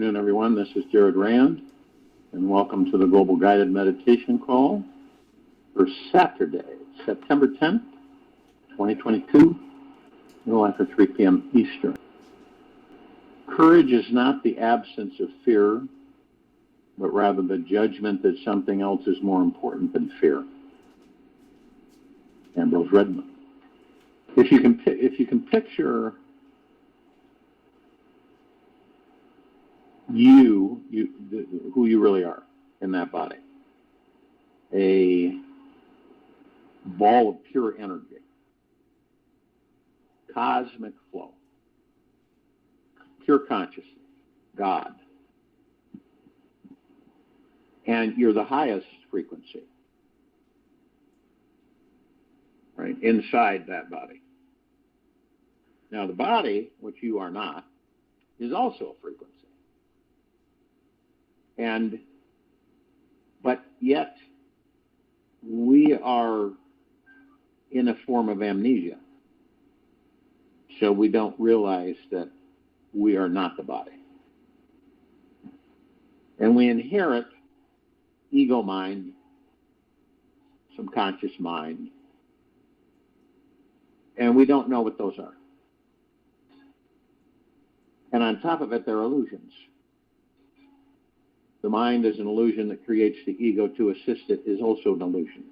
afternoon, everyone. This is Jared Rand, and welcome to the Global Guided Meditation Call for Saturday, September 10th, 2022, a little after 3 p.m. Eastern. Courage is not the absence of fear, but rather the judgment that something else is more important than fear. Ambrose Redmond. If you can picture who you really are in that body, a ball of pure energy, cosmic flow, pure consciousness, God, and you're the highest frequency, right, inside that body. Now, the body, which you are not, is also a frequency. But yet, we are in a form of amnesia. So we don't realize that we are not the body. And we inherit ego mind, subconscious mind, and we don't know what those are. And on top of it, they're illusions. The mind is an illusion that creates the ego to assist it is also an illusion.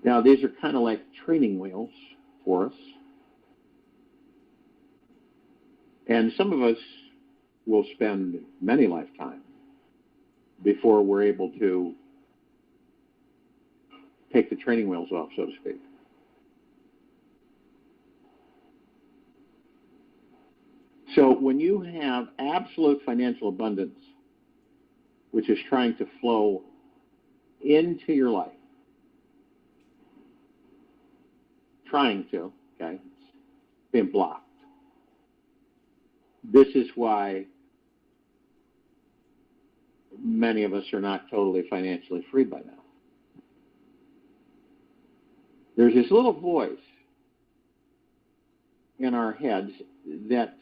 Now, these are kind of like training wheels for us. And some of us will spend many lifetimes before we're able to take the training wheels off, so to speak. So when you have absolute financial abundance, which is trying to flow into your life, okay, it's being blocked. This is why many of us are not totally financially free by now. There's this little voice in our heads that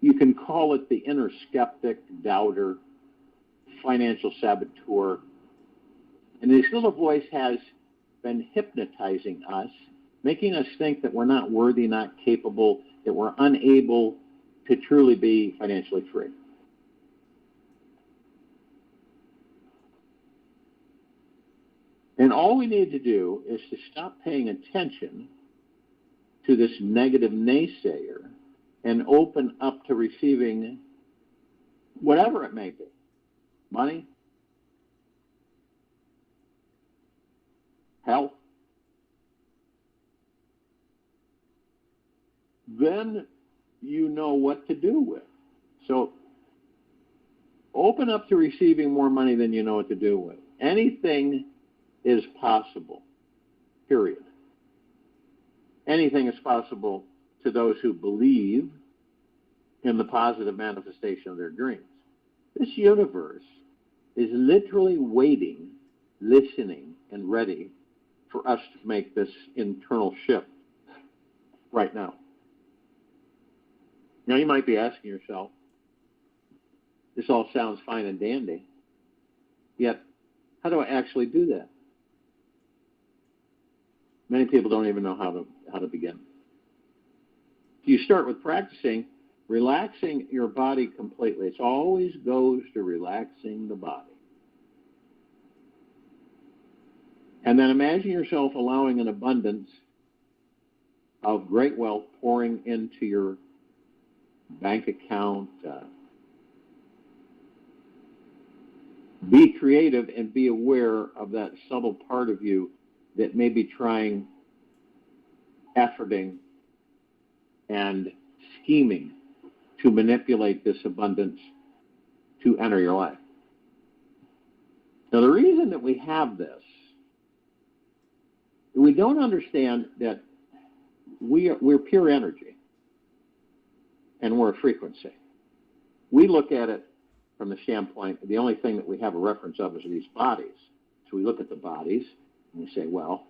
you can call it the inner skeptic, doubter, financial saboteur. And this little voice has been hypnotizing us, making us think that we're not worthy, not capable, that we're unable to truly be financially free. And all we need to do is to stop paying attention to this negative naysayer and open up to receiving whatever it may be. Money, health. Then you know what to do with. So open up to receiving more money than you know what to do with. Anything is possible, period. Anything is possible to those who believe in the positive manifestation of their dreams. This universe is literally waiting, listening, and ready for us to make this internal shift right now. Now, you might be asking yourself, this all sounds fine and dandy, yet how do I actually do that? Many people don't even know how to begin. You start with practicing relaxing your body completely. It always goes to relaxing the body. And then imagine yourself allowing an abundance of great wealth pouring into your bank account. Be creative and be aware of that subtle part of you that may be trying, efforting, and scheming to manipulate this abundance to enter your life. Now, the reason that we have this, we don't understand that we're pure energy and we're a frequency. We look at it from the standpoint, the only thing that we have a reference of is these bodies. So we look at the bodies and we say, well,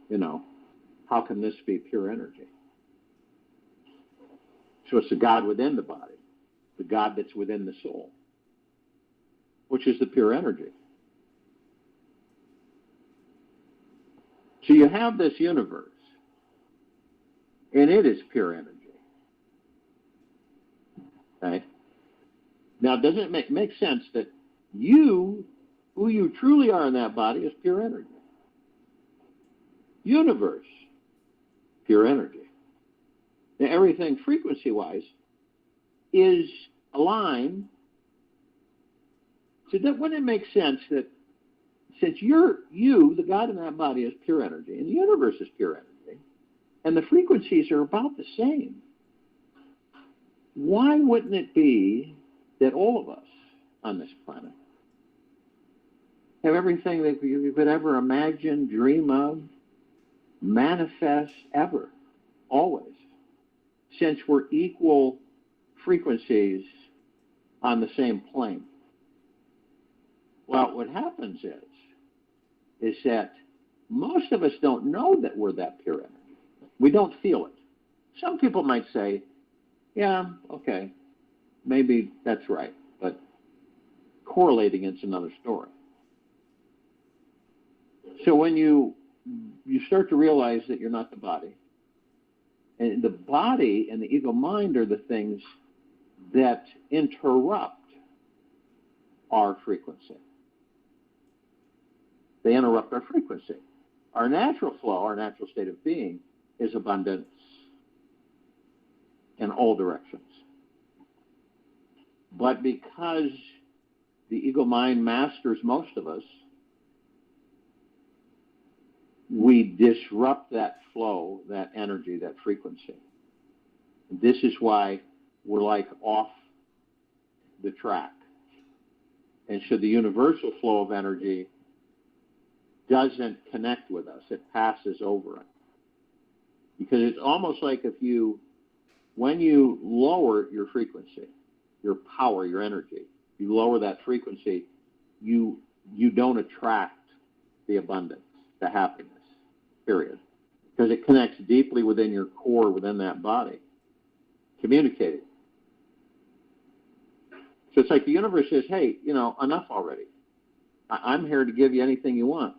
how can this be pure energy? So it's the God within the body, the God that's within the soul, which is the pure energy. So you have this universe, and it is pure energy. Okay? Now, doesn't it make sense that you, who you truly are in that body, is pure energy? Universe, pure energy. Now, everything frequency-wise is aligned. So that wouldn't it make sense that since you, the God in that body, is pure energy, and the universe is pure energy, and the frequencies are about the same, why wouldn't it be that all of us on this planet have everything that you could ever imagine, dream of, manifest, ever, always, since we're equal frequencies on the same plane? Well, what happens is that most of us don't know that we're that pure energy. We don't feel it. Some people might say, yeah, okay, maybe that's right, but correlating it's another story. So when you start to realize that you're not the body, and the body and the ego mind are the things that interrupt our frequency. They interrupt our frequency. Our natural flow, our natural state of being, is abundance in all directions. But because the ego mind masters most of us, we disrupt that flow, that energy, that frequency. This is why we're like off the track. And so the universal flow of energy doesn't connect with us. It passes over it. Because it's almost like when you lower your frequency, your power, your energy, you lower that frequency, you don't attract the abundance, the happiness, period. Because it connects deeply within your core, within that body, communicating. So it's like the universe says, hey, enough already. I'm here to give you anything you want.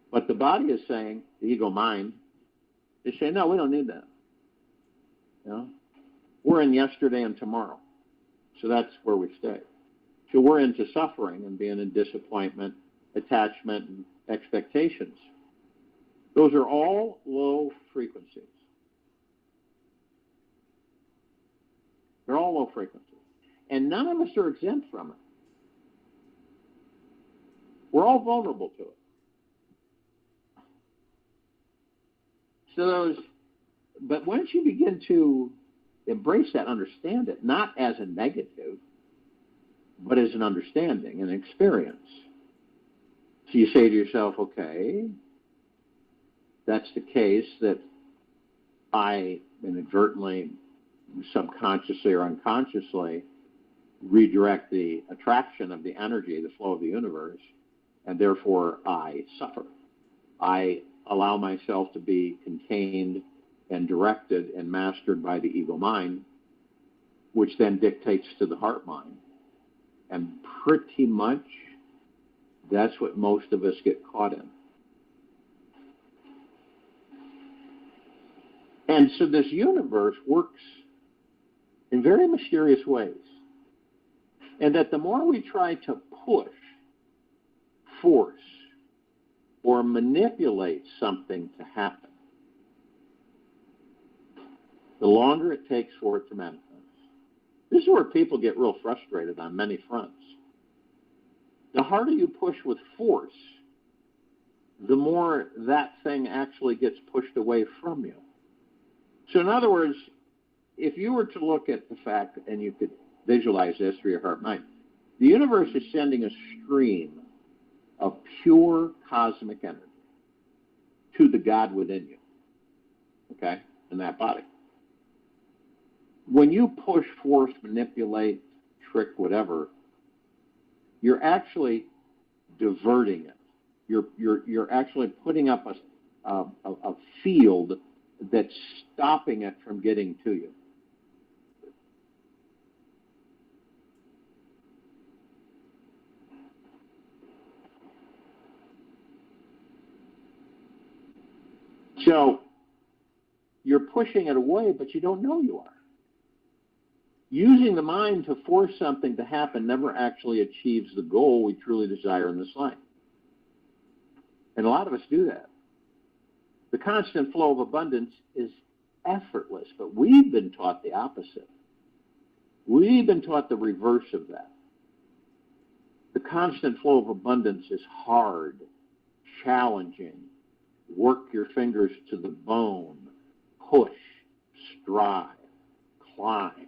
But the body is saying, the ego mind, is saying, no, we don't need that. We're in yesterday and tomorrow. So that's where we stay. So we're into suffering and being in disappointment, attachment, and expectations. Those are all low frequencies. They're all low frequencies. And none of us are exempt from it. We're all vulnerable to it. But once you begin to embrace that, understand it, not as a negative, but as an understanding, an experience. So you say to yourself, okay, that's the case, that I inadvertently, subconsciously or unconsciously, redirect the attraction of the energy, the flow of the universe, and therefore I suffer. I allow myself to be contained and directed and mastered by the ego mind, which then dictates to the heart mind. And pretty much that's what most of us get caught in. And so this universe works in very mysterious ways. And that the more we try to push, force, or manipulate something to happen, the longer it takes for it to manifest. This is where people get real frustrated on many fronts. The harder you push with force, the more that thing actually gets pushed away from you. So in other words, if you were to look at the fact, and you could visualize this through your heart mind, the universe is sending a stream of pure cosmic energy to the God within you, okay, in that body. When you push, force, manipulate, trick, whatever, you're actually diverting it. You're actually putting up a field that's stopping it from getting to you. So you're pushing it away, but you don't know you are. Using the mind to force something to happen never actually achieves the goal we truly desire in this life. And a lot of us do that. The constant flow of abundance is effortless, but we've been taught the opposite. We've been taught the reverse of that. The constant flow of abundance is hard, challenging, work your fingers to the bone, push, strive, climb.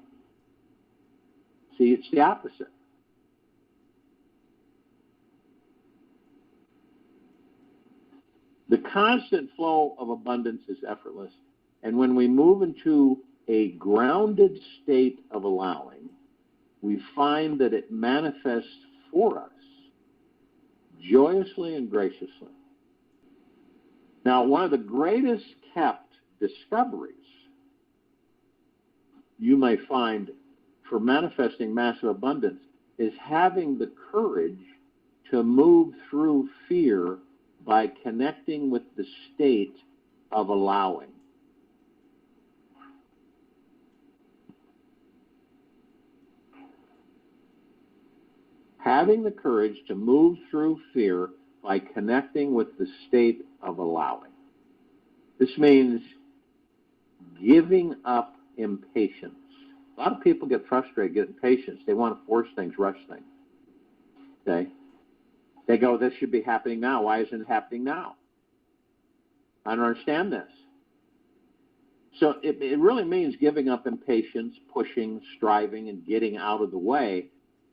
See, it's the opposite. The constant flow of abundance is effortless. And when we move into a grounded state of allowing, we find that it manifests for us joyously and graciously. Now, one of the greatest kept discoveries you may find for manifesting massive abundance is having the courage to move through fear by connecting with the state of allowing. Having the courage to move through fear by connecting with the state of allowing. This means giving up impatience. A lot of people get frustrated, get impatient. They want to force things, rush things. Okay? They go, this should be happening now. Why isn't it happening now? I don't understand this. So it really means giving up impatience, pushing, striving, and getting out of the way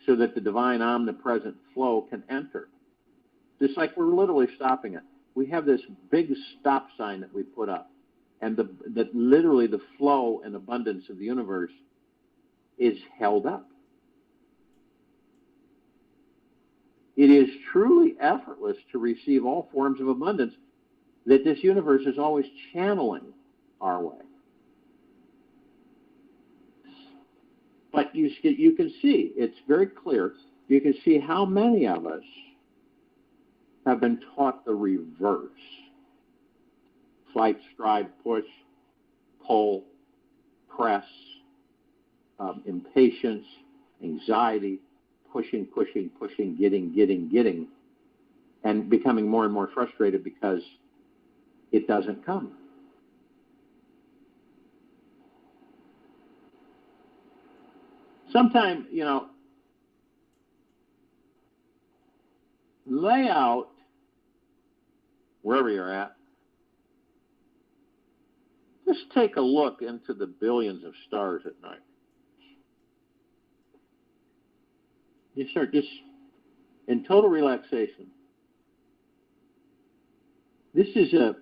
so that the divine omnipresent flow can enter. Just like we're literally stopping it. We have this big stop sign that we put up, and that literally the flow and abundance of the universe is held up. It is truly effortless to receive all forms of abundance that this universe is always channeling our way. But you can see, it's very clear, you can see how many of us have been taught the reverse. Fight, strive, push, pull, press, impatience, anxiety, pushing, getting, and becoming more and more frustrated because it doesn't come. Sometimes, lay out wherever you're at. Just take a look into the billions of stars at night. You start just in total relaxation. This is a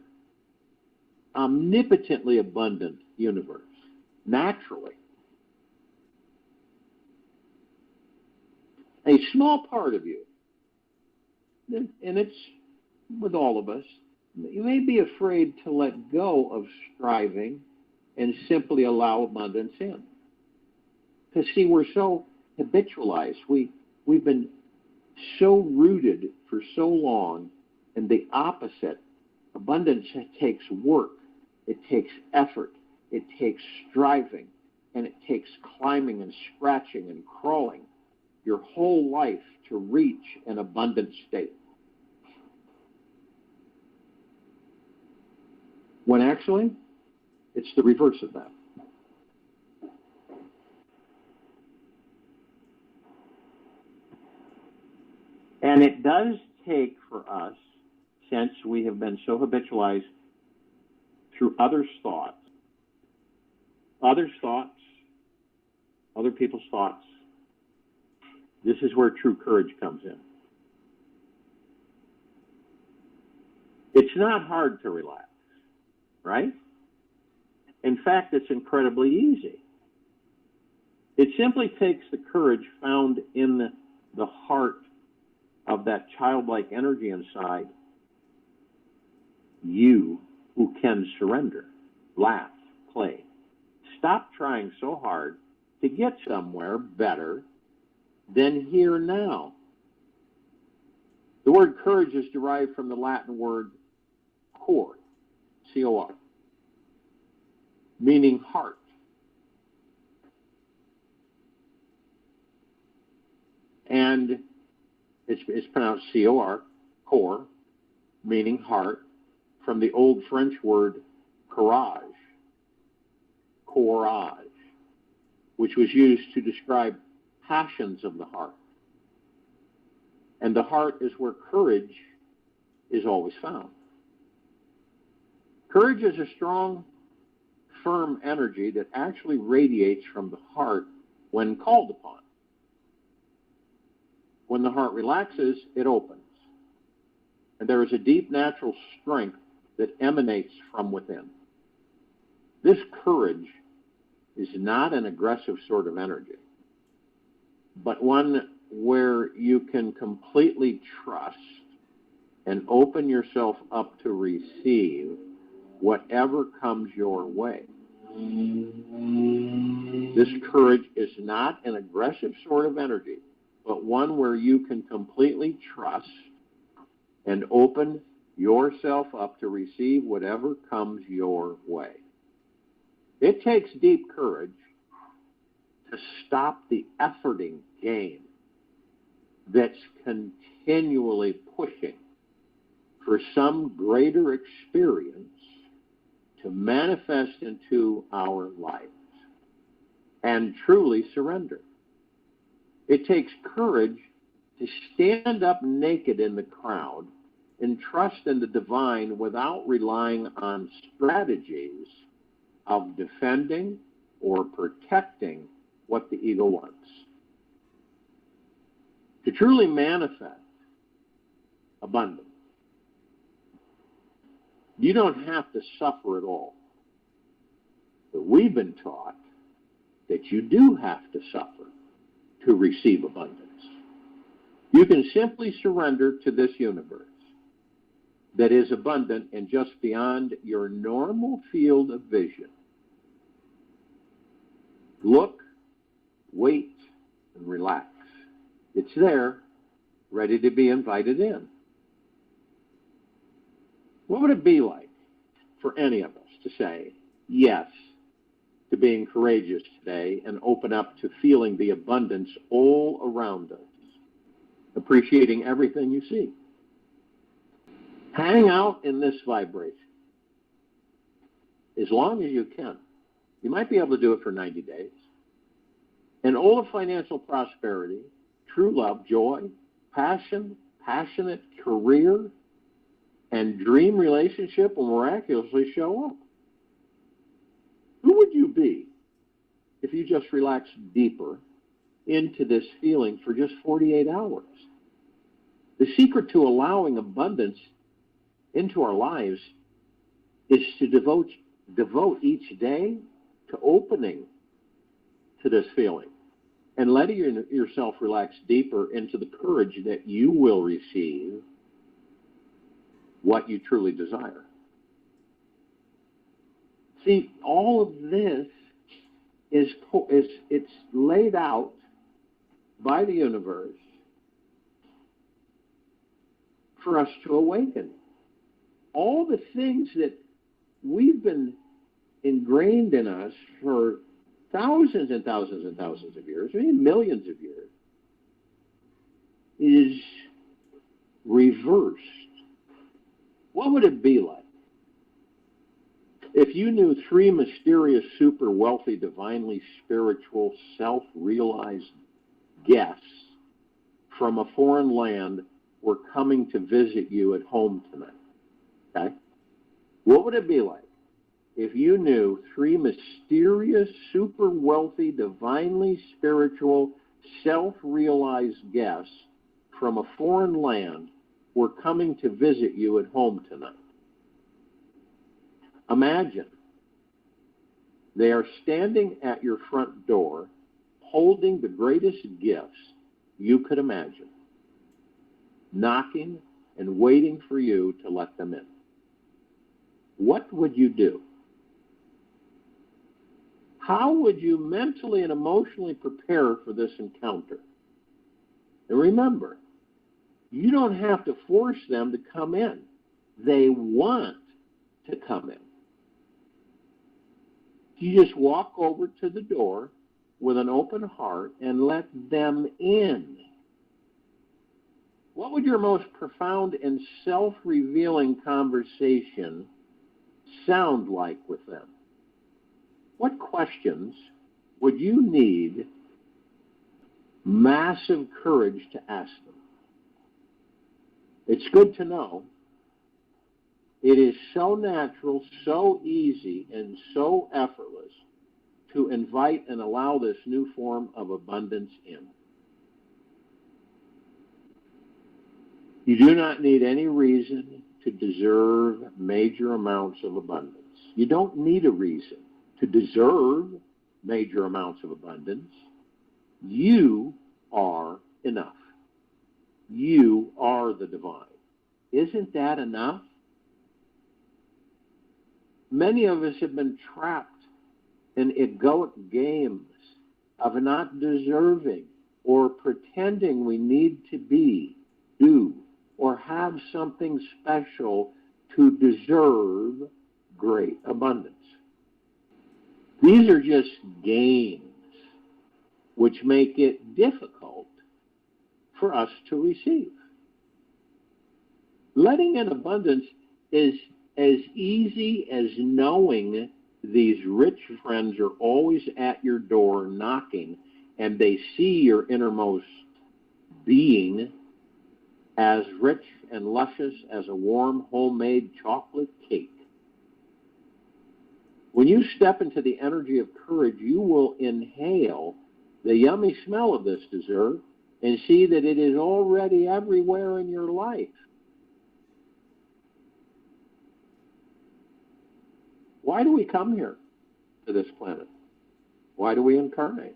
omnipotently abundant universe, naturally. A small part of you, and it's with all of us, you may be afraid to let go of striving and simply allow abundance in. Because, see, we're so habitualized. We've been so rooted for so long in the opposite. Abundance takes work. It takes effort. It takes striving. And it takes climbing and scratching and crawling your whole life to reach an abundant state. When actually, it's the reverse of that. And it does take for us, since we have been so habitualized through others' thoughts, other people's thoughts, this is where true courage comes in. It's not hard to relax, right? In fact, it's incredibly easy. It simply takes the courage found in the heart of that childlike energy inside you who can surrender, laugh, play. Stop trying so hard to get somewhere better than here now. The word courage is derived from the Latin word cor, C-O-R, meaning heart. And it's pronounced C-O-R, cor, meaning heart, from the old French word courage, which was used to describe passions of the heart. And the heart is where courage is always found. Courage is a strong, firm energy that actually radiates from the heart when called upon. When the heart relaxes, it opens. And there is a deep natural strength that emanates from within. This courage is not an aggressive sort of energy, but one where you can completely trust and open yourself up to receive whatever comes your way. This courage is not an aggressive sort of energy, but one where you can completely trust and open yourself up to receive whatever comes your way. It takes deep courage to stop the efforting game that's continually pushing for some greater experience to manifest into our lives and truly surrender. It takes courage to stand up naked in the crowd and trust in the divine without relying on strategies of defending or protecting what the ego wants. To truly manifest abundance, you don't have to suffer at all. But we've been taught that you do have to suffer to receive abundance. You can simply surrender to this universe that is abundant and just beyond your normal field of vision. Look, wait, and relax. It's there, ready to be invited in. What would it be like for any of us to say yes to being courageous today and open up to feeling the abundance all around us, appreciating everything you see? Hang out in this vibration as long as you can. You might be able to do it for 90 days. And all of financial prosperity, true love, joy, passion, passionate career, and dream relationship will miraculously show up. Who would you be if you just relaxed deeper into this feeling for just 48 hours? The secret to allowing abundance into our lives is to devote each day to opening to this feeling and letting yourself relax deeper into the courage that you will receive what you truly desire. See, all of this it's laid out by the universe for us to awaken. All the things that we've been ingrained in us for thousands and thousands and thousands of years, maybe millions of years, is reversed. What would it be like if you knew 3 mysterious, super wealthy, divinely spiritual, self-realized guests from a foreign land were coming to visit you at home tonight? Okay? What would it be like if you knew 3 mysterious, super wealthy, divinely spiritual, self-realized guests from a foreign land were coming to visit you at home tonight? Imagine they are standing at your front door holding the greatest gifts you could imagine, knocking and waiting for you to let them in. what would you do? How would you mentally and emotionally prepare for this encounter? And remember, you don't have to force them to come in. They want to come in. You just walk over to the door with an open heart and let them in. What would your most profound and self-revealing conversation sound like with them? What questions would you need massive courage to ask them? It's good to know it is so natural, so easy, and so effortless to invite and allow this new form of abundance in. You do not need any reason to deserve major amounts of abundance. You don't need a reason to deserve major amounts of abundance. You are enough. You are the divine. Isn't that enough? Many of us have been trapped in egoic games of not deserving or pretending we need to be, do, or have something special to deserve great abundance. These are just games which make it difficult for us to receive. Letting in abundance is as easy as knowing these rich friends are always at your door knocking, and they see your innermost being as rich and luscious as a warm homemade chocolate cake. When you step into the energy of courage, you will inhale the yummy smell of this dessert and see that it is already everywhere in your life. Why do we come here to this planet? Why do we incarnate?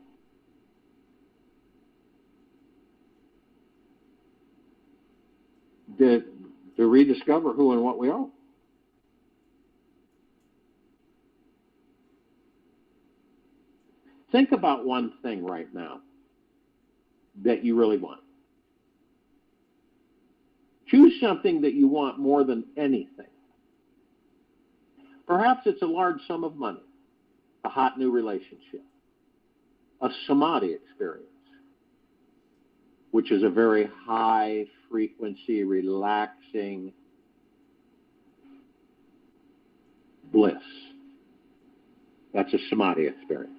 To rediscover who and what we are. Think about one thing right now that you really want. Choose something that you want more than anything. Perhaps it's a large sum of money, a hot new relationship, a samadhi experience, which is a very high frequency, relaxing bliss. That's a samadhi experience.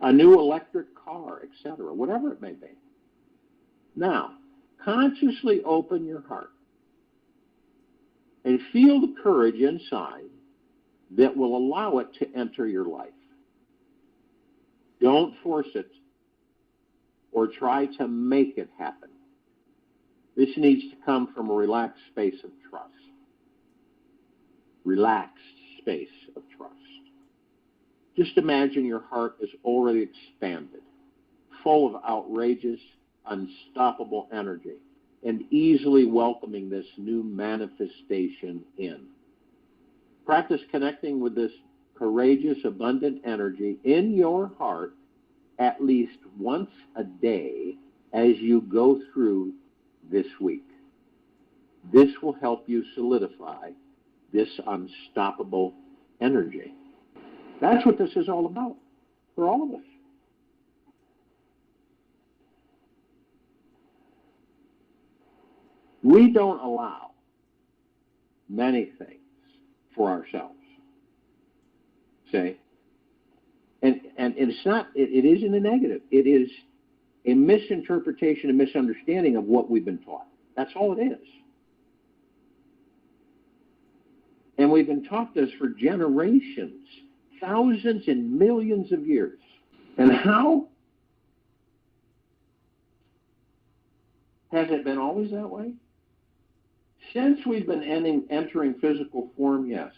A new electric car, etc., whatever it may be. Now, consciously open your heart and feel the courage inside that will allow it to enter your life. Don't force it or try to make it happen. This needs to come from a relaxed space of trust. Relaxed space of trust. Just imagine your heart is already expanded, full of outrageous, unstoppable energy, and easily welcoming this new manifestation in. Practice connecting with this courageous, abundant energy in your heart at least once a day as you go through this week. This will help you solidify this unstoppable energy. That's what this is all about for all of us. We don't allow many things for ourselves. Say, and it's not, it isn't a negative. It is a misinterpretation and misunderstanding of what we've been taught. That's all it is. And we've been taught this for generations, thousands and millions of years. And how has it been always that way? Since we've been entering physical form, yes.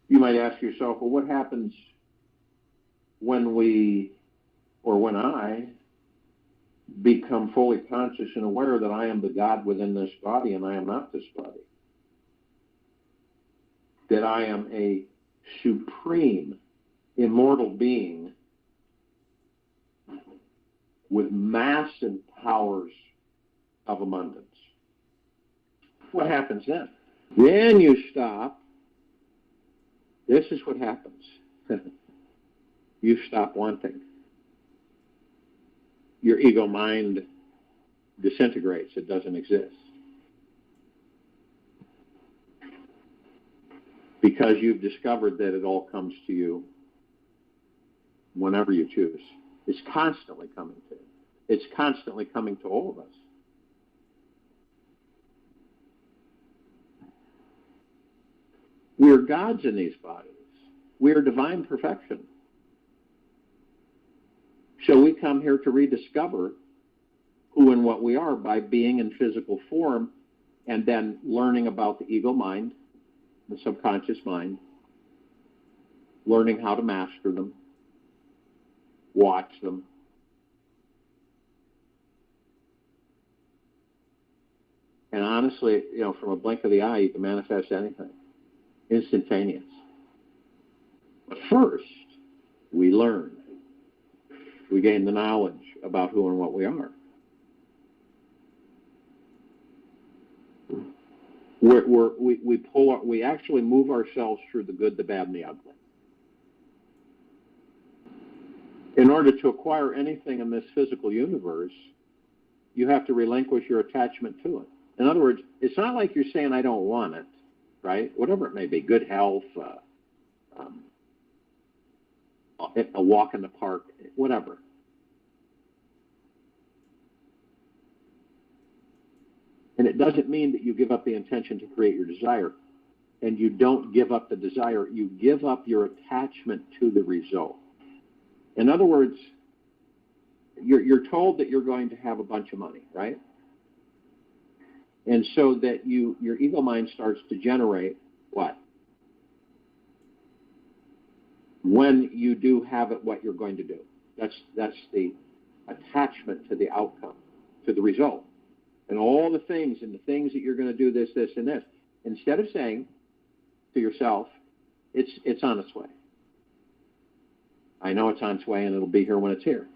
You might ask yourself, well, what happens when I become fully conscious and aware that I am the God within this body and I am not this body. That I am a supreme, immortal being with massive powers of abundance. What happens then? Then you stop. This is what happens. You stop wanting. Your ego mind disintegrates. It doesn't exist. Because you've discovered that it all comes to you whenever you choose. It's constantly coming to you. It's constantly coming to all of us. We are gods in these bodies. We are divine perfection. So we come here to rediscover who and what we are by being in physical form and then learning about the ego mind, the subconscious mind, learning how to master them, watch them. And honestly, from a blink of the eye, you can manifest anything. Instantaneous. But first, we learn. We gain the knowledge about who and what we are. We actually move ourselves through the good, the bad, and the ugly. In order to acquire anything in this physical universe, you have to relinquish your attachment to it. In other words, it's not like you're saying, I don't want it, right? Whatever it may be, good health, a walk in the park, whatever. And it doesn't mean that you give up the intention to create your desire. And you don't give up the desire. You give up your attachment to the result. In other words, you're told that you're going to have a bunch of money, right? And so that your ego mind starts to generate what? When you do have it, what you're going to do. That's the attachment to the outcome, to the result. And all the things and the things that you're going to do this, and this. Instead of saying to yourself, it's on its way. I know it's on its way and it'll be here when it's here.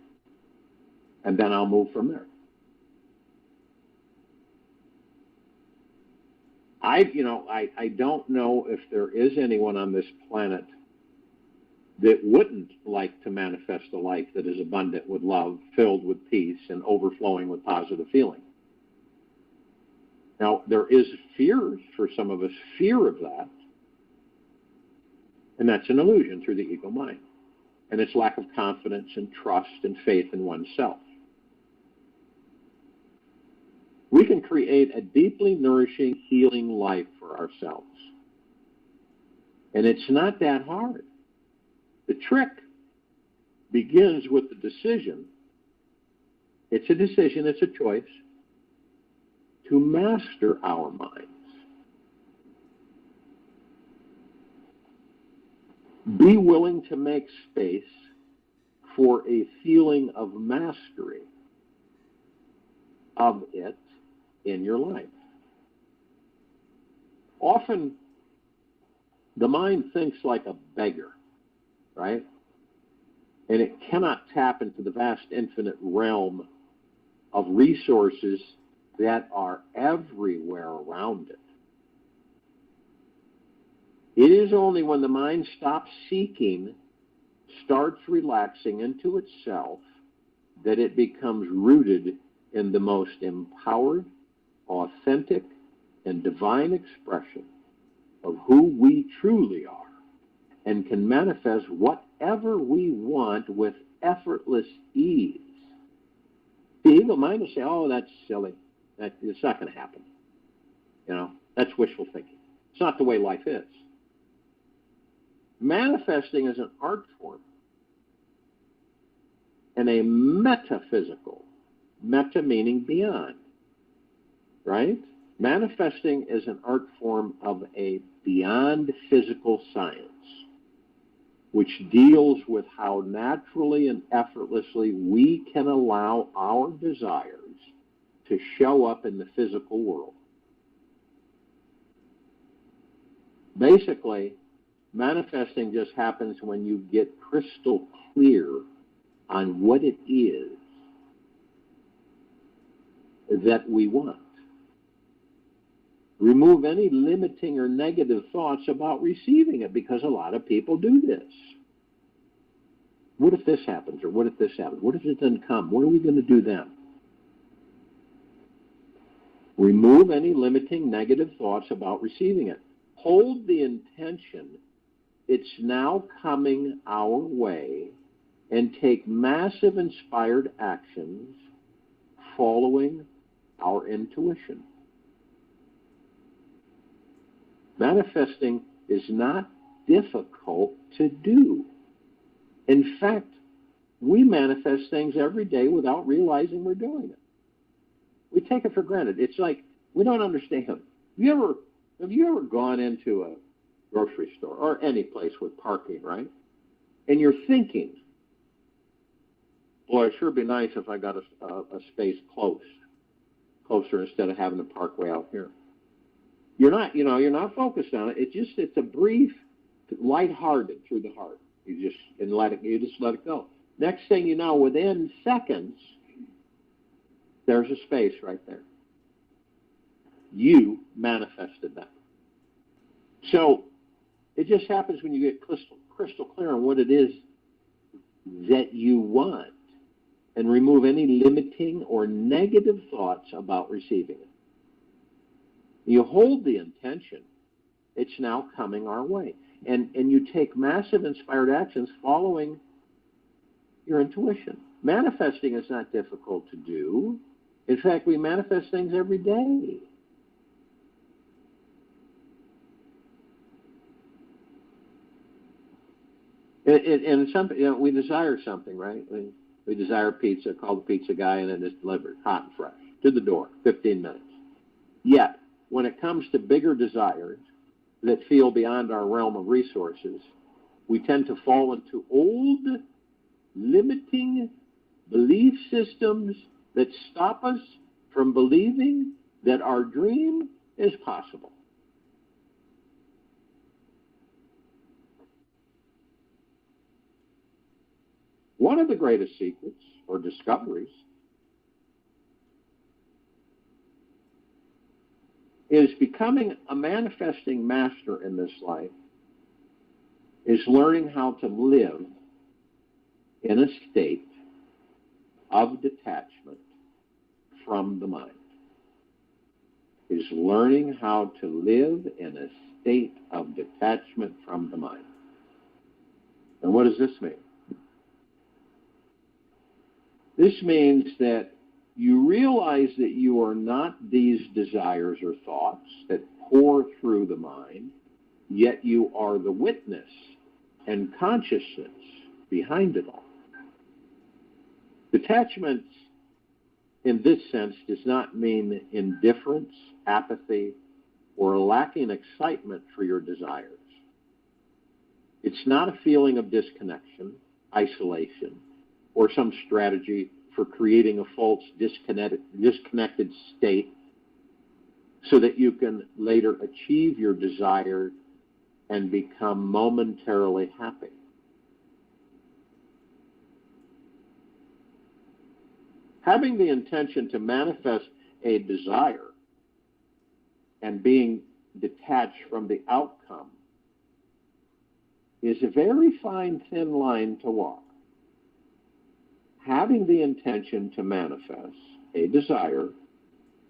And then I'll move from there. I don't know if there is anyone on this planet that wouldn't like to manifest a life that is abundant with love, filled with peace, and overflowing with positive feeling. Now, there is fear for some of us, fear of that, and that's an illusion through the ego mind. And it's lack of confidence and trust and faith in oneself. We can create a deeply nourishing, healing life for ourselves. And it's not that hard. The trick begins with the decision. It's a decision, it's a choice to master our minds. Be willing to make space for a feeling of mastery of it in your life. Often, the mind thinks like a beggar, right? And it cannot tap into the vast infinite realm of resources that are everywhere around it. It is only when the mind stops seeking, starts relaxing into itself, that it becomes rooted in the most empowered, authentic, and divine expression of who we truly are, and can manifest whatever we want with effortless ease. The ego mind will say, oh, that's silly. It's not going to happen. That's wishful thinking. It's not the way life is. Manifesting is an art form and a metaphysical, meta meaning beyond, right? Manifesting is an art form of a beyond physical science. which deals with how naturally and effortlessly we can allow our desires to show up in the physical world. Basically, manifesting just happens when you get crystal clear on what it is that we want. Remove any limiting or negative thoughts about receiving it, because a lot of people do this. What if this happens, or what if this happens? What if it doesn't come? What are we going to do then? Remove any limiting negative thoughts about receiving it. Hold the intention, it's now coming our way, and take massive inspired actions following our intuition. Manifesting is not difficult to do. In fact, we manifest things every day without realizing we're doing it. We take it for granted. It's like we don't understand. Have you ever gone into a grocery store or any place with parking, right? And you're thinking, boy, it sure be nice if I got a space closer instead of having to park way out here. You're not focused on it. It's a brief, lighthearted through the heart. You just let it go. Next thing you know, within seconds, there's a space right there. You manifested that. So it just happens when you get crystal clear on what it is that you want and remove any limiting or negative thoughts about receiving it. You hold the intention, it's now coming our way. And you take massive inspired actions following your intuition. Manifesting is not difficult to do. In fact, we manifest things every day. We desire something, right? We desire pizza, call the pizza guy, and then it's delivered, hot and fresh, to the door, 15 minutes. Yet, when it comes to bigger desires that feel beyond our realm of resources, we tend to fall into old, limiting belief systems that stop us from believing that our dream is possible. One of the greatest secrets or discoveries is becoming a manifesting master in this life is learning how to live in a state of detachment from the mind. Is learning how to live in a state of detachment from the mind. And what does this mean? This means that you realize that you are not these desires or thoughts that pour through the mind, yet you are the witness and consciousness behind it all. Detachment, in this sense, does not mean indifference, apathy, or lacking excitement for your desires. It's not a feeling of disconnection, isolation, or some strategy for creating a false disconnected state so that you can later achieve your desire and become momentarily happy. Having the intention to manifest a desire and being detached from the outcome is a very fine, thin line to walk. Having the intention to manifest a desire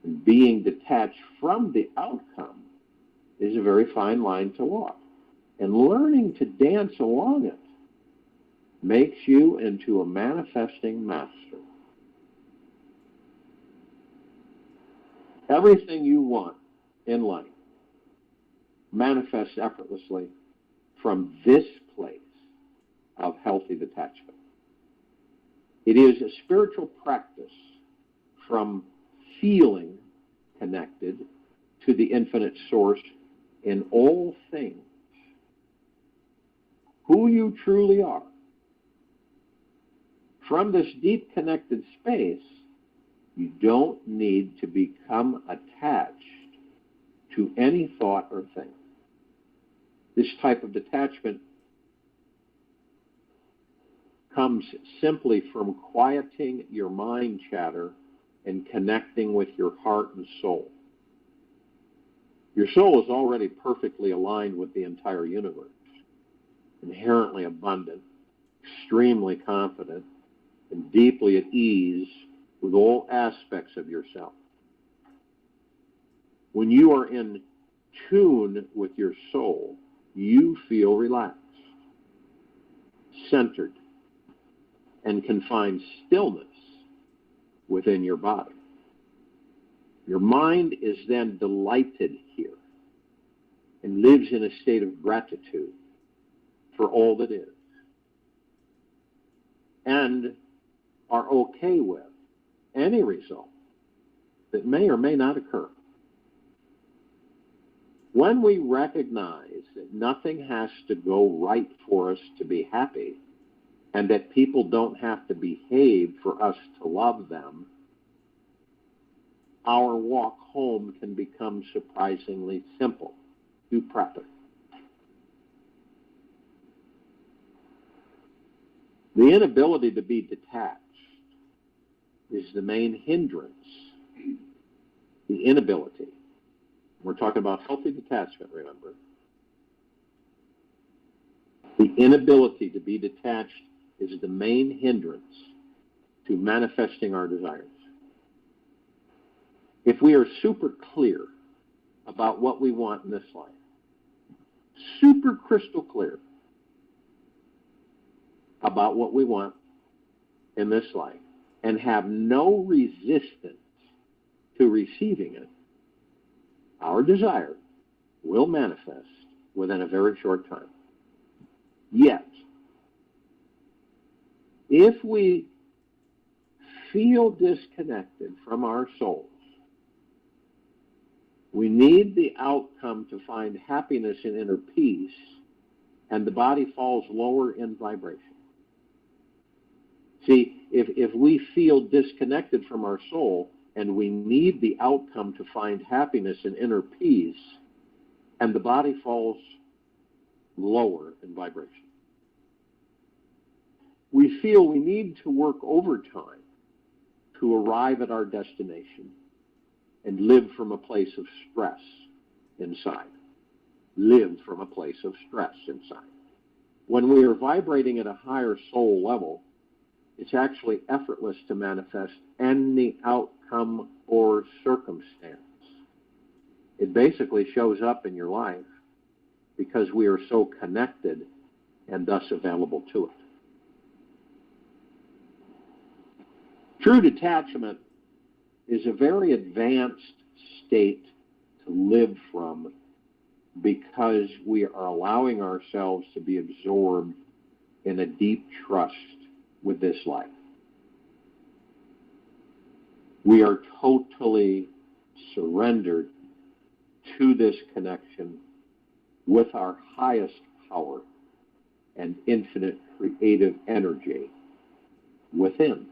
and being detached from the outcome is a very fine line to walk. And learning to dance along it makes you into a manifesting master. Everything you want in life manifests effortlessly from this place of healthy detachment. It is a spiritual practice from feeling connected to the infinite source in all things. who you truly are. From this deep connected space, you don't need to become attached to any thought or thing. This type of detachment comes simply from quieting your mind chatter and connecting with your heart and soul. Your soul is already perfectly aligned with the entire universe, inherently abundant, extremely confident, and deeply at ease with all aspects of yourself. When you are in tune with your soul, you feel relaxed, centered, and can find stillness within your body. Your mind is then delighted here and lives in a state of gratitude for all that is, and are okay with any result that may or may not occur. When we recognize that nothing has to go right for us to be happy, and that people don't have to behave for us to love them, our walk home can become surprisingly simple. Do practice. The inability to be detached is the main hindrance. The inability. We're talking about healthy detachment, remember. The inability to be detached is the main hindrance to manifesting our desires. If we are super clear about what we want in this life, super crystal clear about what we want in this life, and have no resistance to receiving it, our desire will manifest within a very short time. Yet, if we feel disconnected from our souls, we need the outcome to find happiness and inner peace, and the body falls lower in vibration. See, if we feel disconnected from our soul and we need the outcome to find happiness and inner peace, and the body falls lower in vibration. We feel we need to work overtime to arrive at our destination and live from a place of stress inside. Live from a place of stress inside. When we are vibrating at a higher soul level, it's actually effortless to manifest any outcome or circumstance. It basically shows up in your life because we are so connected and thus available to it. True detachment is a very advanced state to live from because we are allowing ourselves to be absorbed in a deep trust with this life. We are totally surrendered to this connection with our highest power and infinite creative energy within.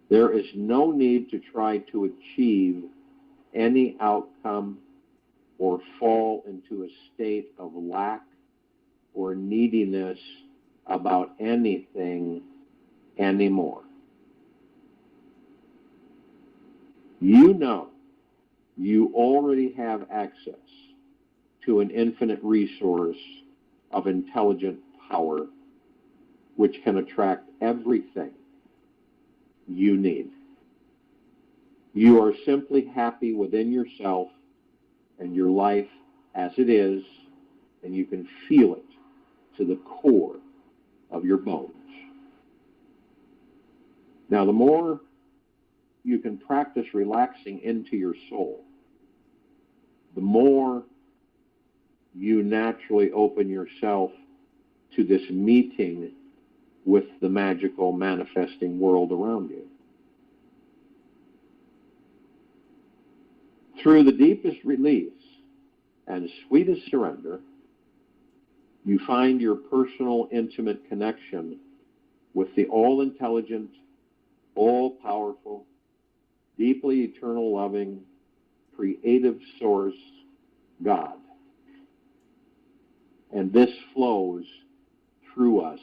There is no need to try to achieve any outcome or fall into a state of lack or neediness about anything anymore. You know you already have access to an infinite resource of intelligent power which can attract everything you need. You are simply happy within yourself and your life as it is, and you can feel it to the core of your bones. Now, the more you can practice relaxing into your soul, the more you naturally open yourself to this meeting with the magical manifesting world around you. Through the deepest release and sweetest surrender, You find your personal, intimate connection with the all-intelligent, all-powerful, deeply eternal, loving, creative source, God. And this flows through us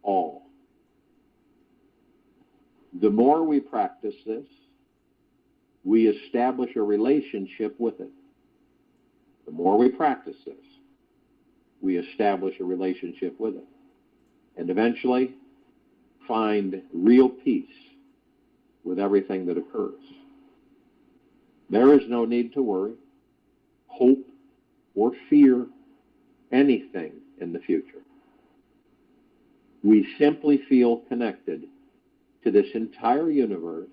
all. The more we practice this, we establish a relationship with it. The more we practice this, we establish a relationship with it. And eventually find real peace with everything that occurs. There is no need to worry, hope, or fear anything in the future. We simply feel connected to this entire universe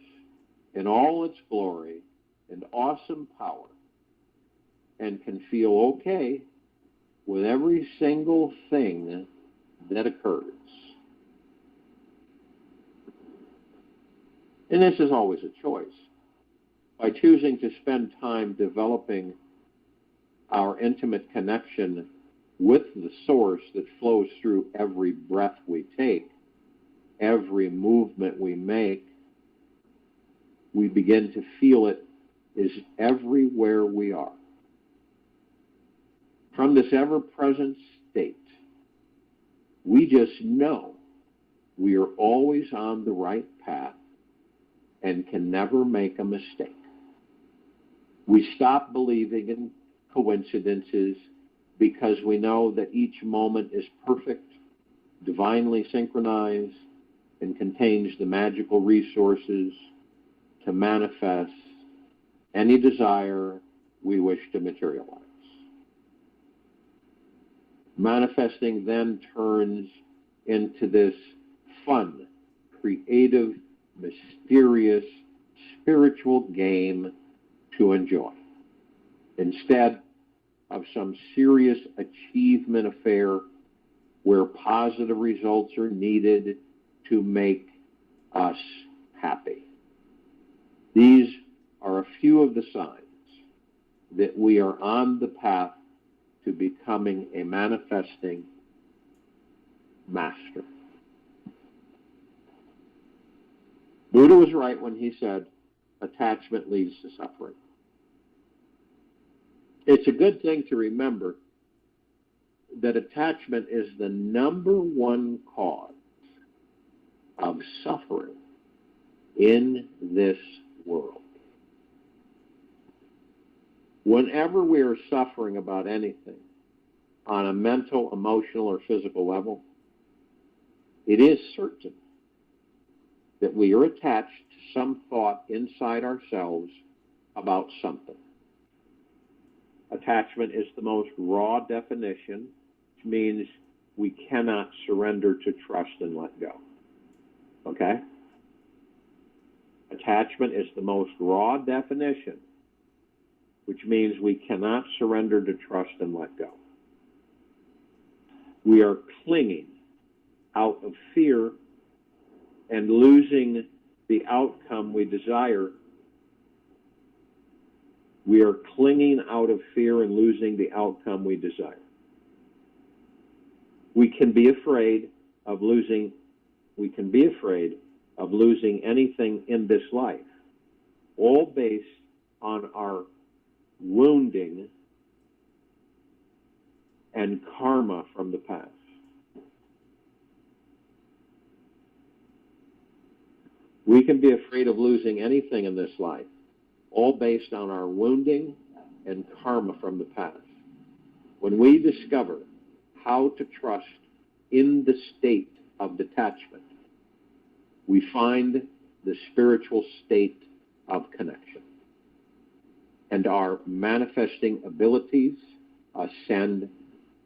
in all its glory and awesome power, and can feel okay with every single thing that occurs. And this is always a choice. By choosing to spend time developing our intimate connection with the source that flows through every breath we take, every movement we make, we begin to feel it is everywhere we are. From this ever-present state, we just know we are always on the right path and can never make a mistake. We stop believing in coincidences because we know that each moment is perfect, divinely synchronized, and contains the magical resources to manifest any desire we wish to materialize. Manifesting then turns into this fun, creative, mysterious, spiritual game to enjoy, instead of some serious achievement affair where positive results are needed to make us happy. These are a few of the signs that we are on the path to becoming a manifesting master. Buddha was right when he said, attachment leads to suffering. It's a good thing to remember that attachment is the number one cause of suffering in this world. Whenever we are suffering about anything on a mental, emotional, or physical level, it is certain that we are attached to some thought inside ourselves about something. Attachment is the most raw definition, which means we cannot surrender to trust and let go. Okay? Attachment is the most raw definition, which means we cannot surrender to trust and let go. We are clinging out of fear and losing the outcome we desire. We are clinging out of fear and losing the outcome we desire. We can be afraid of losing anything in this life, all based on our wounding and karma from the past. We can be afraid of losing anything in this life, all based on our wounding and karma from the past. When we discover how to trust in the state of detachment, we find the spiritual state of connection. And our manifesting abilities ascend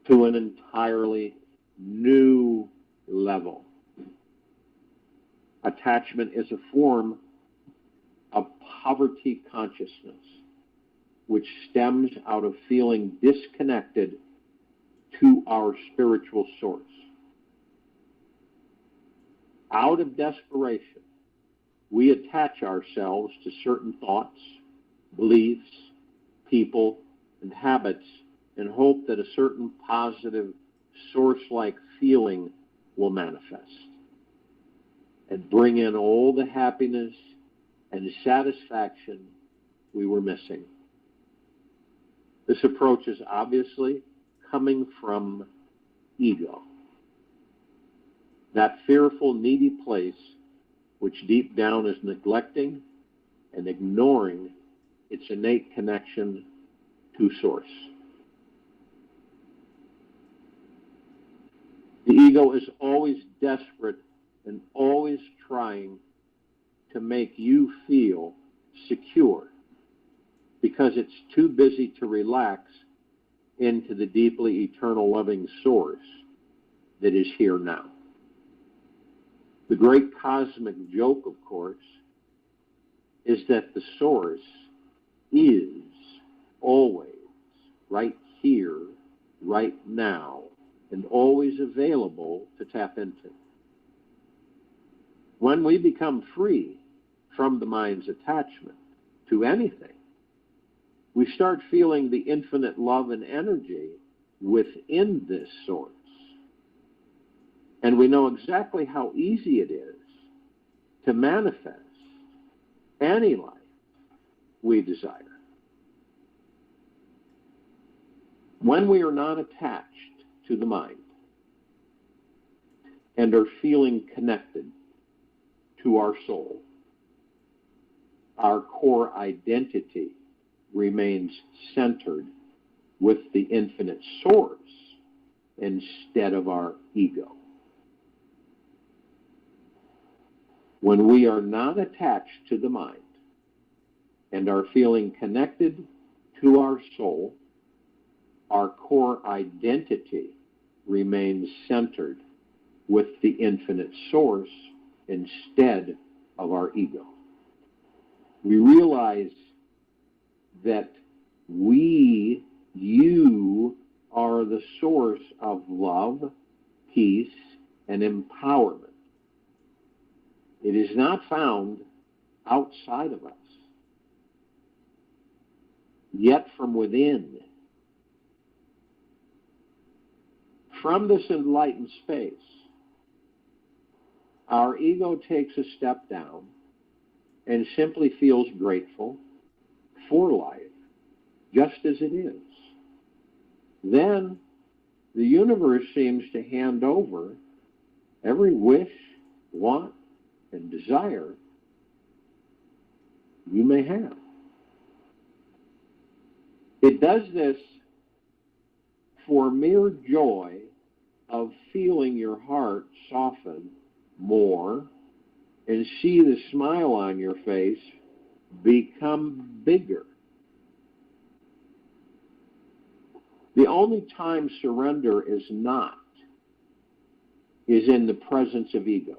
to an entirely new level. Attachment is a form of poverty consciousness, which stems out of feeling disconnected to our spiritual source. Out of desperation, we attach ourselves to certain thoughts, beliefs, people, and habits in hope that a certain positive source-like feeling will manifest and bring in all the happiness and satisfaction we were missing. This approach is obviously coming from ego, that fearful, needy place which deep down is neglecting and ignoring its innate connection to Source. The ego is always desperate and always trying to make you feel secure because it's too busy to relax into the deeply eternal loving Source that is here now. The great cosmic joke, of course, is that the Source is always right here, right now, and always available to tap into. When we become free from the mind's attachment to anything, we start feeling the infinite love and energy within this Source. And we know exactly how easy it is to manifest any life we desire. When we are not attached to the mind and are feeling connected to our soul, our core identity remains centered with the infinite Source instead of our ego. When we are not attached to the mind and are feeling connected to our soul, our core identity remains centered with the infinite Source instead of our ego. We realize that you are the source of love, peace, and empowerment. It is not found outside of us, yet from within. From this enlightened space, our ego takes a step down and simply feels grateful for life, just as it is. Then the universe seems to hand over every wish, want, and desire you may have. It does this for mere joy of feeling your heart soften more and see the smile on your face become bigger. The only time surrender is in the presence of ego.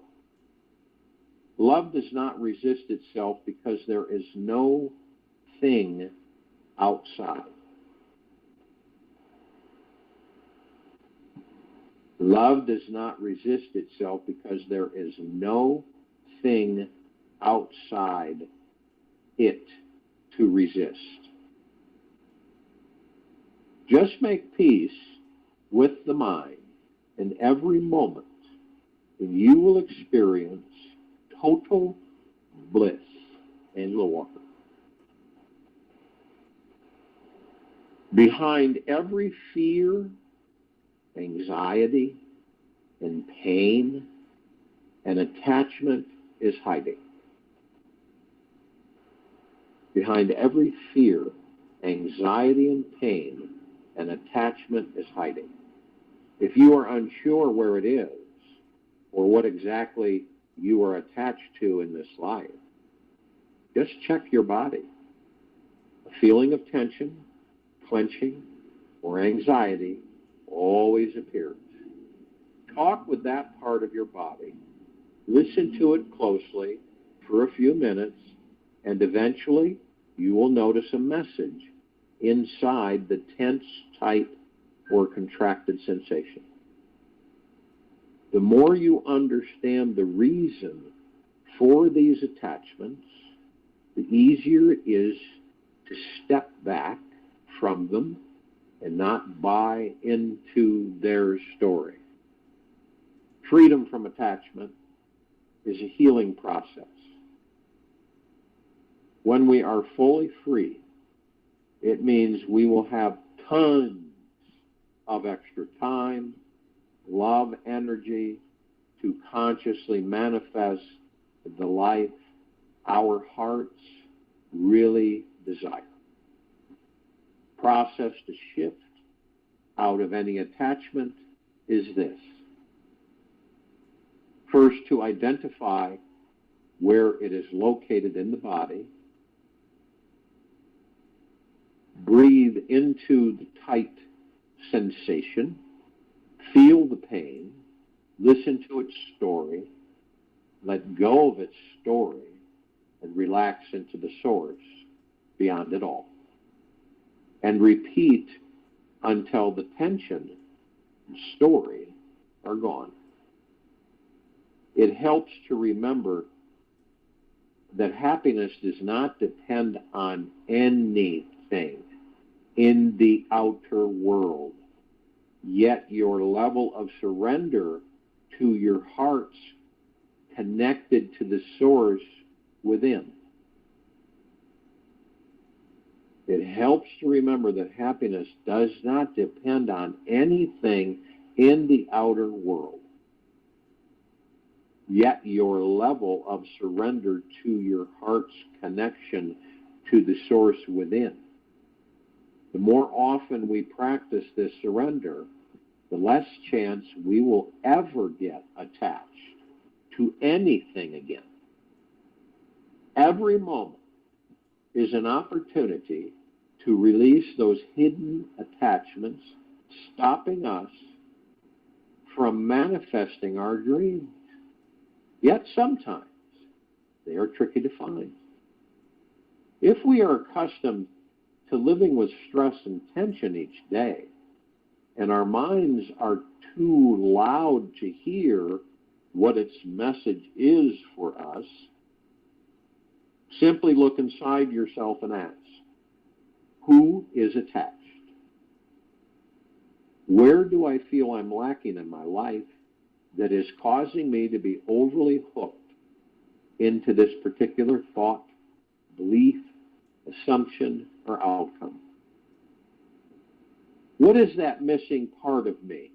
Love does not resist itself because there is no thing outside. Love does not resist itself because there is no thing outside it to resist. Just make peace with the mind in every moment, and you will experience total bliss. Angela Walker. Behind every fear, anxiety, and pain, an attachment is hiding. Behind every fear, anxiety, and pain, an attachment is hiding. If you are unsure where it is, or what exactly you are attached to in this life, just check your body. A feeling of tension, clenching, or anxiety always appears. Talk with that part of your body. Listen to it closely for a few minutes, and eventually you will notice a message inside the tense, tight, or contracted sensation. The more you understand the reason for these attachments, the easier it is to step back from them and not buy into their story. Freedom from attachment is a healing process. When we are fully free, it means we will have tons of extra time, love, energy to consciously manifest the life our hearts really desire. Process to shift out of any attachment is this. First, to identify where it is located in the body. Breathe into the tight sensation. Feel the pain. Listen to its story. Let go of its story and relax into the source beyond it all. And repeat until the tension and story are gone. It helps to remember that happiness does not depend on anything in the outer world, yet your level of surrender to your heart's connected to the source within. It helps to remember that happiness does not depend on anything in the outer world, yet your level of surrender to your heart's connection to the source within. The more often we practice this surrender, the less chance we will ever get attached to anything again. Every moment is an opportunity to release those hidden attachments, stopping us from manifesting our dreams. Yet sometimes they are tricky to find. If we are accustomed to living with stress and tension each day, and our minds are too loud to hear what its message is for us, simply look inside yourself and ask, who is attached? Where do I feel I'm lacking in my life that is causing me to be overly hooked into this particular thought, belief, assumption, or outcome? What is that missing part of me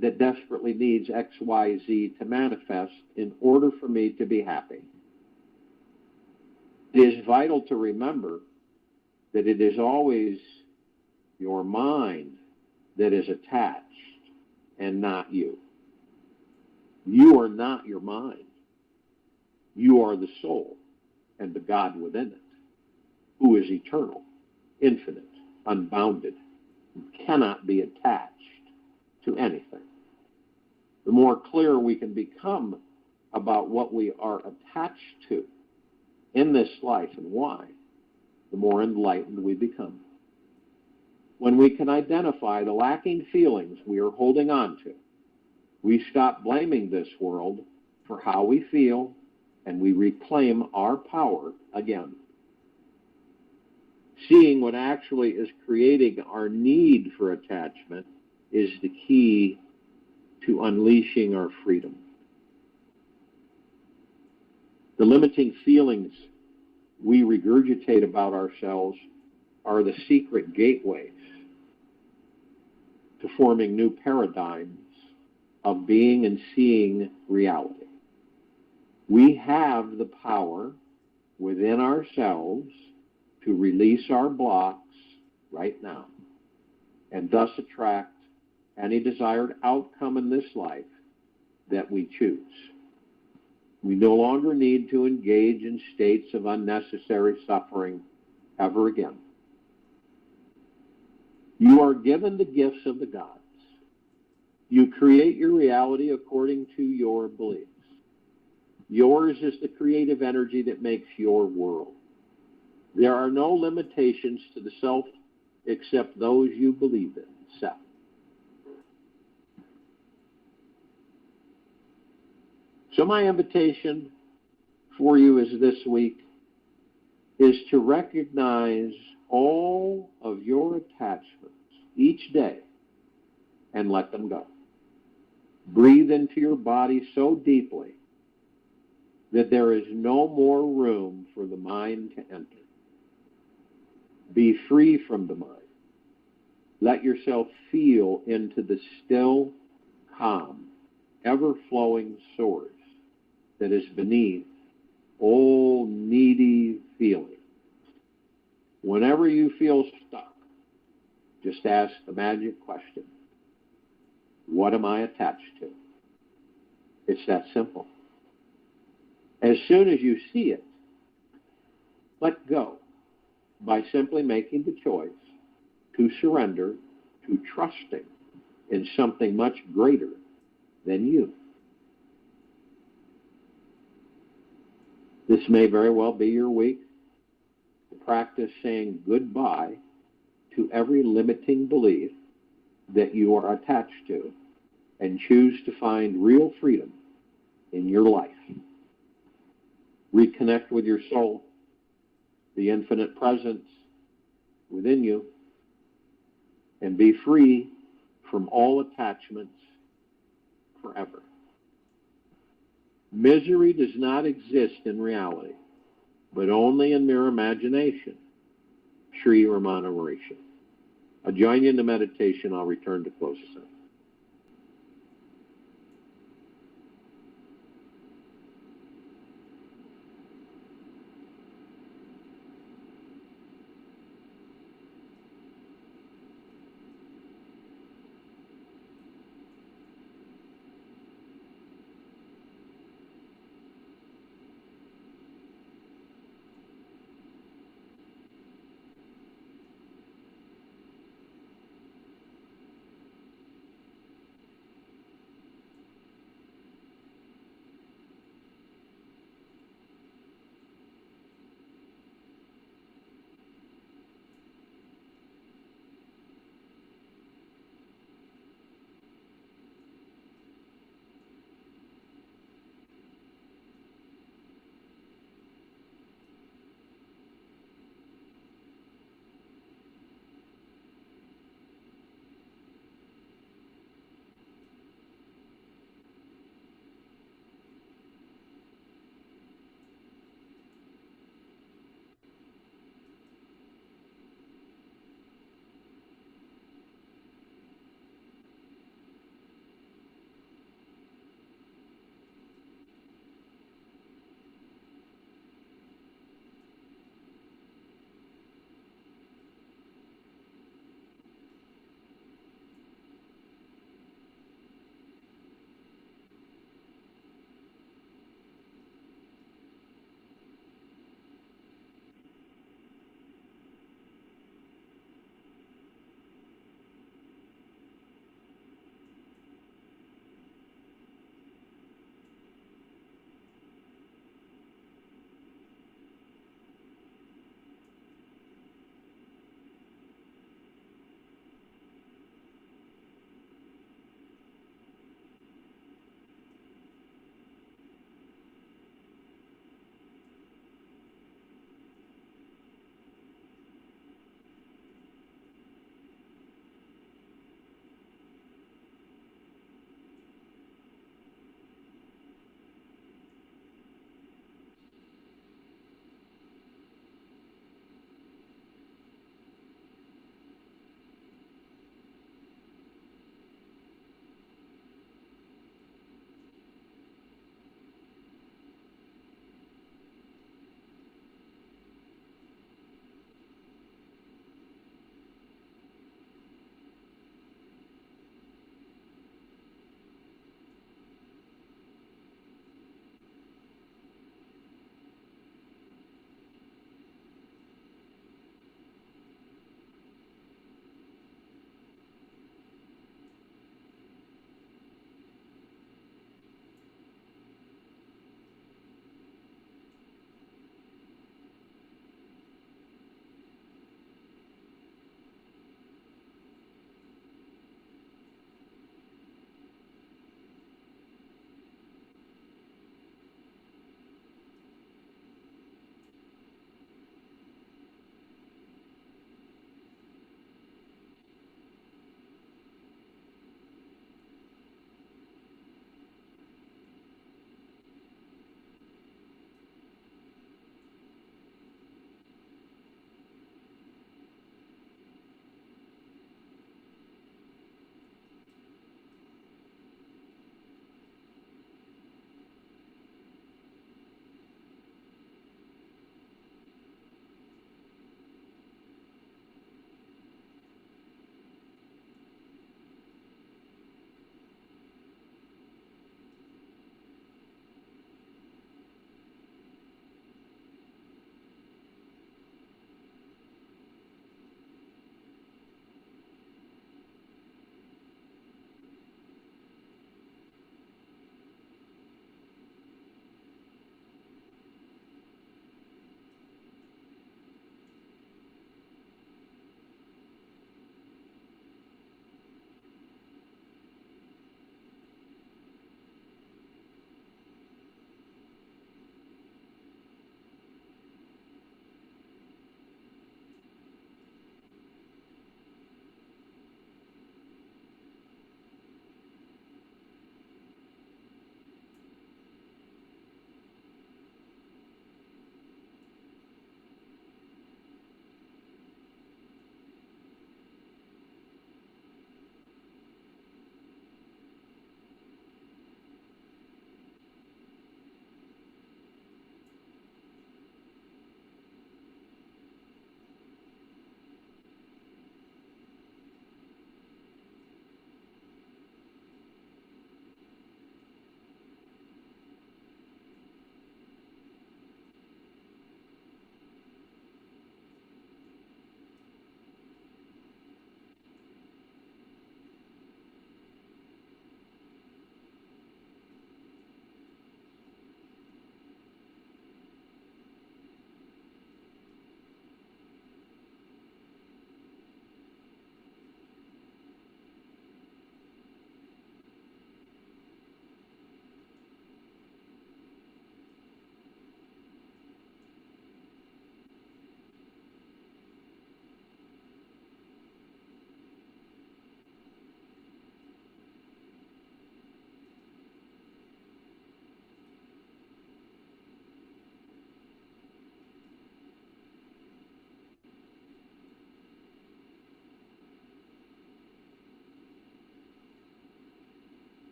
that desperately needs X, Y, Z to manifest in order for me to be happy? It is vital to remember that it is always your mind that is attached and not you. You are not your mind. You are the soul and the God within it, who is eternal, infinite, unbounded, and cannot be attached to anything. The more clear we can become about what we are attached to in this life and why, the more enlightened we become. When we can identify the lacking feelings we are holding on to, we stop blaming this world for how we feel, and we reclaim our power again. Seeing what actually is creating our need for attachment is the key to unleashing our freedom. The limiting feelings we regurgitate about ourselves are the secret gateways to forming new paradigms of being and seeing reality. We have the power within ourselves to release our blocks right now and thus attract any desired outcome in this life that we choose. We no longer need to engage in states of unnecessary suffering ever again. You are given the gifts of the gods. You create your reality according to your beliefs. Yours is the creative energy that makes your world. There are no limitations to the self except those you believe in. Sept. So my invitation for you is this week is to recognize all of your attachments each day and let them go. Breathe into your body so deeply that there is no more room for the mind to enter. Be free from the mind. Let yourself feel into the still, calm, ever-flowing source that is beneath all needy feelings. Whenever you feel stuck, just ask the magic question, what am I attached to? It's that simple. As soon as you see it, let go by simply making the choice to surrender to trusting in something much greater than you. This may very well be your week to practice saying goodbye to every limiting belief that you are attached to and choose to find real freedom in your life. Reconnect with your soul, the infinite presence within you, and be free from all attachments forever. Misery does not exist in reality, but only in mere imagination. Sri Ramana Marisha. I'll join you in the meditation. I'll return to close this out.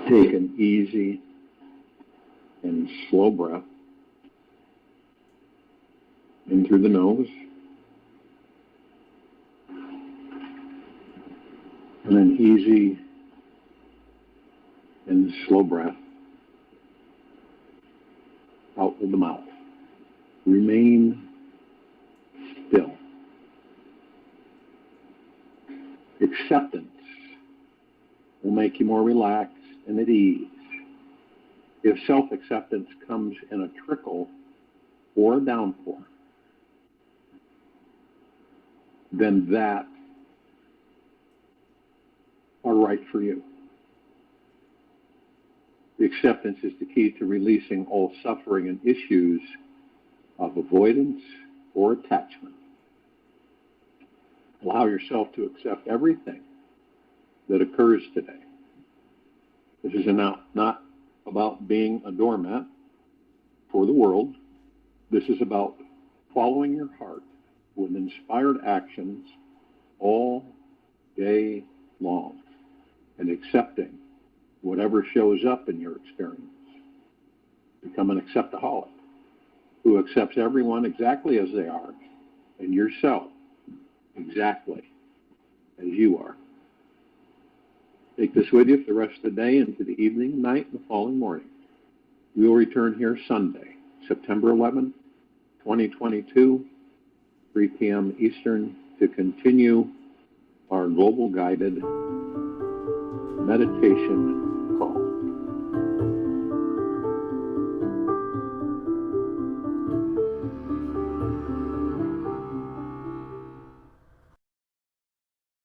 Take an easy and slow breath in through the nose, and an easy and slow breath out with the mouth. Remain still. Acceptance will make you more relaxed and at ease. If self-acceptance comes in a trickle or a downpour, then that are right for you. The acceptance is the key to releasing all suffering and issues of avoidance or attachment. Allow yourself to accept everything that occurs today. This is not about being a doormat for the world. This is about following your heart with inspired actions all day long and accepting whatever shows up in your experience. Become an acceptaholic who accepts everyone exactly as they are and yourself exactly as you are. Take this with you for the rest of the day into the evening, night, and the following morning. We will return here Sunday, September 11th, 2022, 3 p.m. Eastern, to continue our global guided meditation